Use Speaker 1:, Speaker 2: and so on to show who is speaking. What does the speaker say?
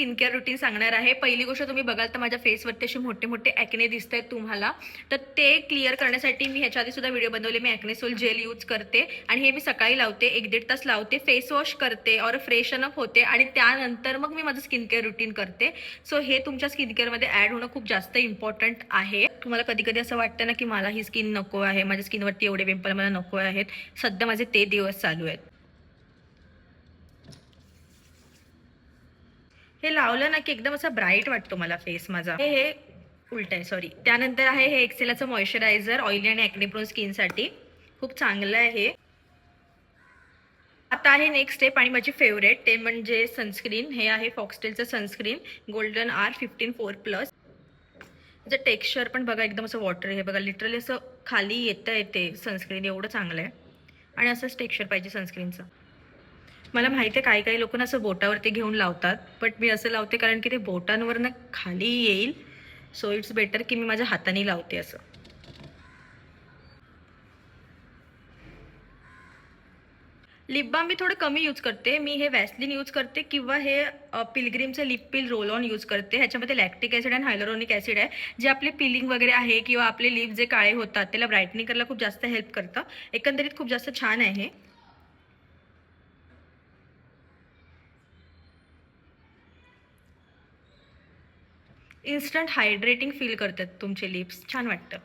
Speaker 1: Skin care routine सांगणार आहे. पहिली गोष्ट तुम्ही बघाल तर माझ्या फेसवरती असे मोठे मोठे ॲक्ने दिसत आहेत तुम्हाला, तर ते क्लिअर करण्यासाठी मी ह्याच्या आधी सुद्धा व्हिडिओ बनवले. मी ॲक्नेसोल जेल यूज करते आणि हे मी सकाळी लावते, 1-1.5 तास लावते, फेस वॉश करते और फ्रेशन अप होते आणि त्यानंतर मग मी माझं स्किन केअर रुटीन करते. सो हे तुमच्या स्किन केअरमध्ये ॲड होणं खूप जास्त इम्पॉर्टंट आहे. तुम्हाला कधी कधी असं वाटतं ना की मला ही स्किन नको आहे, माझ्या स्किनवरती एवढे पिंपल मला नको आहेत. सध्या माझे ते दिवस चालू आहेत. हे लावलं ना की एकदम असा ब्राईट वाटतो मला फेस माझा. हे हे उलट आहे, सॉरी. त्यानंतर आहे हे एक्सेलाचं मॉइश्चरायझर, ऑइली आणि ॲक्ने प्रोन स्किनसाठी खूप चांगलं आहे हे. आता आहे नेक्स्ट स्टेप आणि माझी फेवरेट, ते म्हणजे सनस्क्रीन. हे आहे फॉक्सटेलचं सनस्क्रीन गोल्डन R15 4+. त्याचं टेक्स्चर पण बघा, एकदम असं वॉटर आहे बघा, लिटरली असं खाली येते सनस्क्रीन, एवढं चांगलं आहे. आणि असंच टेक्स्चर पाहिजे सनस्क्रीनचं. मला माहिती आहे काही काही लोक ना असं बोटावरती घेऊन लावतात, बट मी असं लावते कारण की ते बोटांवर ना खाली येईल. सो इट्स बेटर की मी माझ्या हाताने लावते असं. लिप बाम मी थोडं कमी यूज करते. मी हे वॅसलिन यूज करते किंवा हे पिलग्रीमचं lip peel roll on use करते. ह्याच्यामध्ये लॅक्टिक ॲसिड आणि हायलोरॉनिक ॲसिड आहे, जे आपले पिलिंग वगैरे आहे किंवा आपले लिप जे काळे होतात त्याला ब्राईटनिंग करायला खूप जास्त हेल्प करतं. एकंदरीत खूप जास्त छान आहे हे. इन्स्टंट हायड्रेटिंग फील करतात तुमचे लिप्स, छान वाटतं.